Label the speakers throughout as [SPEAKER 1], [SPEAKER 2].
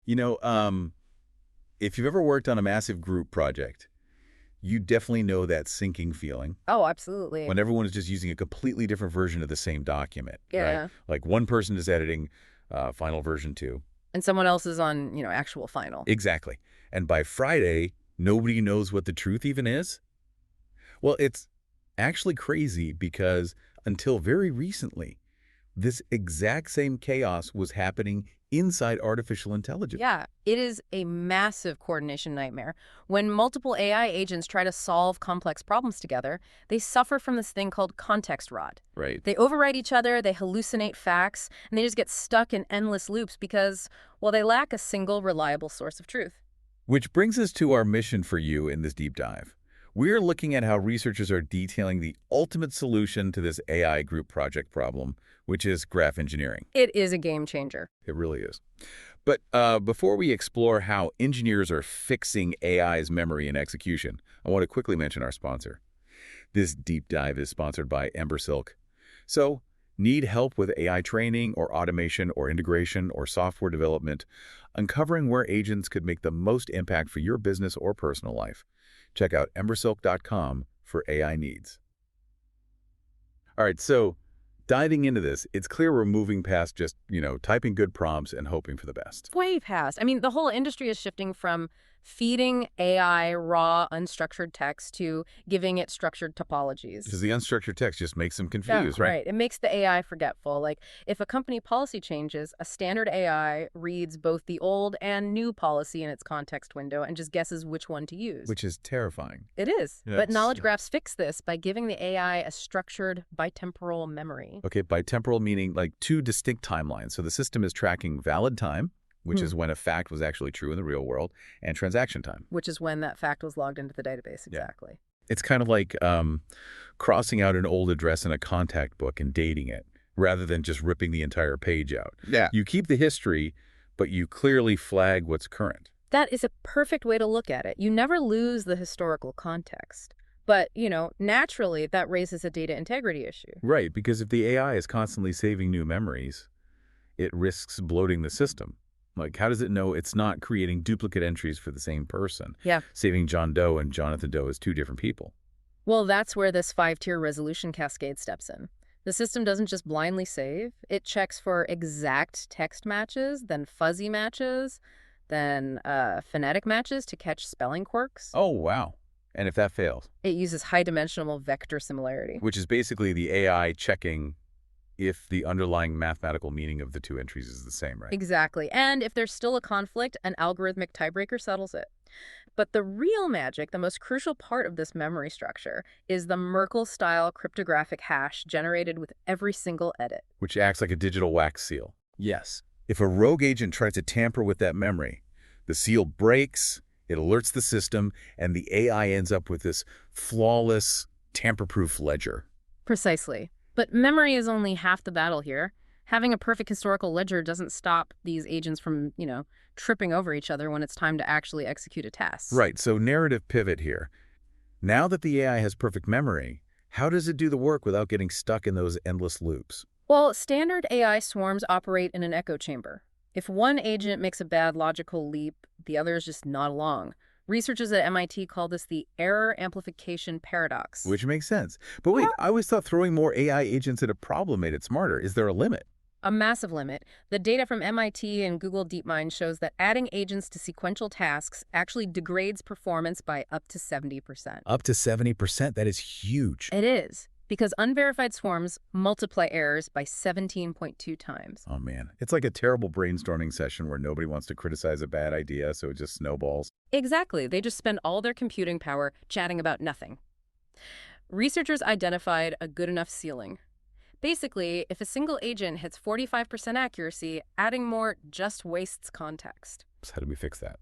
[SPEAKER 1] You know, if you've ever worked on a massive group project, you definitely know that sinking feeling
[SPEAKER 2] Oh, absolutely.
[SPEAKER 1] when everyone is just using a completely different version of the same document, right?
[SPEAKER 2] Yeah.
[SPEAKER 1] Like one person is editing final version 2.
[SPEAKER 2] And someone else is on, actual final.
[SPEAKER 1] Exactly. And by Friday, nobody knows what the truth even is. Well, it's actually crazy because until very recently, this exact same chaos was happening inside artificial intelligence.
[SPEAKER 2] Yeah, it is a massive coordination nightmare. When multiple AI agents try to solve complex problems together, they suffer from this thing called context rot.
[SPEAKER 1] Right.
[SPEAKER 2] They overwrite each other, they hallucinate facts, and they just get stuck in endless loops because, well, they lack a single reliable source of truth.
[SPEAKER 1] Which brings us to our mission for you in this deep dive. We're looking at how researchers are detailing the ultimate solution to this AI group project problem, which is graph engineering.
[SPEAKER 2] It is a game changer.
[SPEAKER 1] It really is. But before we explore how engineers are fixing AI's memory and execution, I want to quickly mention our sponsor. This deep dive is sponsored by Embersilk. So, need help with AI training or automation or integration or software development, uncovering where agents could make the most impact for your business or personal life. Check out embersilk.com for AI needs. All right, so diving into this, it's clear we're moving past just, typing good prompts and hoping for the best.
[SPEAKER 2] Way past. I mean, the whole industry is shifting from feeding AI raw, unstructured text to giving it structured topologies.
[SPEAKER 1] Because the unstructured text just makes them confused, right?
[SPEAKER 2] Right. It makes the AI forgetful. Like, if a company policy changes, a standard AI reads both the old and new policy in its context window and just guesses which one to use.
[SPEAKER 1] Which is terrifying.
[SPEAKER 2] It is.
[SPEAKER 1] Yes.
[SPEAKER 2] But knowledge graphs fix this by giving the AI a structured bi-temporal memory.
[SPEAKER 1] Okay, bi-temporal meaning like two distinct timelines. So the system is tracking valid time, which is when a fact was actually true in the real world, and transaction time.
[SPEAKER 2] Which is when that fact was logged into the database, exactly.
[SPEAKER 1] Yeah. It's kind of like crossing out an old address in a contact book and dating it, rather than just ripping the entire page out.
[SPEAKER 3] Yeah.
[SPEAKER 1] You keep the history, but you clearly flag what's current.
[SPEAKER 2] That is a perfect way to look at it. You never lose the historical context. But, naturally, that raises a data integrity issue.
[SPEAKER 1] Right, because if the AI is constantly saving new memories, it risks bloating the system. Like, how does it know it's not creating duplicate entries for the same person?
[SPEAKER 2] Yeah.
[SPEAKER 1] Saving John Doe and Jonathan Doe as two different people.
[SPEAKER 2] Well, that's where this 5-tier resolution cascade steps in. The system doesn't just blindly save. It checks for exact text matches, then fuzzy matches, then phonetic matches to catch spelling quirks.
[SPEAKER 1] Oh, wow. And if that fails?
[SPEAKER 2] It uses high-dimensional vector similarity.
[SPEAKER 1] Which is basically the AI checking if the underlying mathematical meaning of the two entries is the same, right?
[SPEAKER 2] Exactly. And if there's still a conflict, an algorithmic tiebreaker settles it. But the real magic, the most crucial part of this memory structure, is the Merkle-style cryptographic hash generated with every single edit.
[SPEAKER 1] Which acts like a digital wax seal.
[SPEAKER 3] Yes.
[SPEAKER 1] If a rogue agent tries to tamper with that memory, the seal breaks, it alerts the system, and the AI ends up with this flawless, tamper-proof ledger.
[SPEAKER 2] Precisely. But memory is only half the battle here. Having a perfect historical ledger doesn't stop these agents from, tripping over each other when it's time to actually execute a task.
[SPEAKER 1] Right, so narrative pivot here. Now that the AI has perfect memory, how does it do the work without getting stuck in those endless loops?
[SPEAKER 2] Well, standard AI swarms operate in an echo chamber. If one agent makes a bad logical leap, the other is just not along. Researchers at MIT call this the error amplification paradox.
[SPEAKER 1] Which makes sense. But wait, I always thought throwing more AI agents at a problem made it smarter. Is there a limit?
[SPEAKER 2] A massive limit. The data from MIT and Google DeepMind shows that adding agents to sequential tasks actually degrades performance by up to 70%.
[SPEAKER 1] Up to 70%? That is huge.
[SPEAKER 2] It is. Because unverified swarms multiply errors by 17.2 times.
[SPEAKER 1] Oh, man. It's like a terrible brainstorming session where nobody wants to criticize a bad idea, so it just snowballs.
[SPEAKER 2] Exactly. They just spend all their computing power chatting about nothing. Researchers identified a good enough ceiling. Basically, if a single agent hits 45% accuracy, adding more just wastes context.
[SPEAKER 1] So how do we fix that?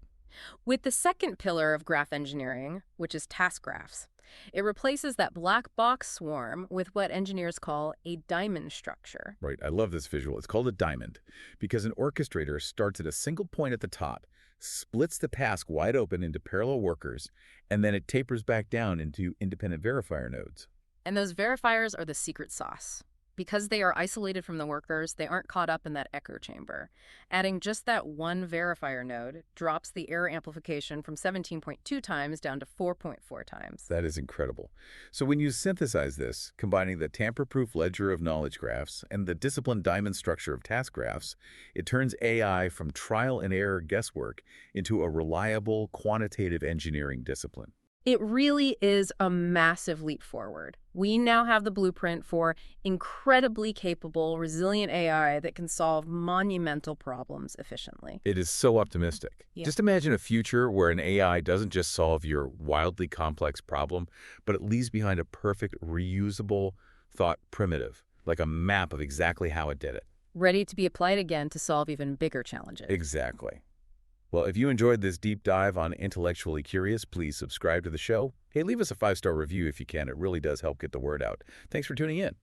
[SPEAKER 2] With the second pillar of graph engineering, which is task graphs, it replaces that black box swarm with what engineers call a diamond structure.
[SPEAKER 1] Right, I love this visual. It's called a diamond because an orchestrator starts at a single point at the top, splits the task wide open into parallel workers, and then it tapers back down into independent verifier nodes.
[SPEAKER 2] And those verifiers are the secret sauce. Because they are isolated from the workers, they aren't caught up in that echo chamber. Adding just that one verifier node drops the error amplification from 17.2 times down to 4.4 times.
[SPEAKER 1] That is incredible. So when you synthesize this, combining the tamper-proof ledger of knowledge graphs and the disciplined diamond structure of task graphs, it turns AI from trial and error guesswork into a reliable quantitative engineering discipline.
[SPEAKER 2] It really is a massive leap forward. We now have the blueprint for incredibly capable, resilient AI that can solve monumental problems efficiently.
[SPEAKER 1] It is so optimistic.
[SPEAKER 2] Yeah.
[SPEAKER 1] Just imagine a future where an AI doesn't just solve your wildly complex problem, but it leaves behind a perfect, reusable thought primitive, like a map of exactly how it did it.
[SPEAKER 2] Ready to be applied again to solve even bigger challenges.
[SPEAKER 1] Exactly. Well, if you enjoyed this deep dive on Intellectually Curious, please subscribe to the show. Hey, leave us a 5-star review if you can. It really does help get the word out. Thanks for tuning in.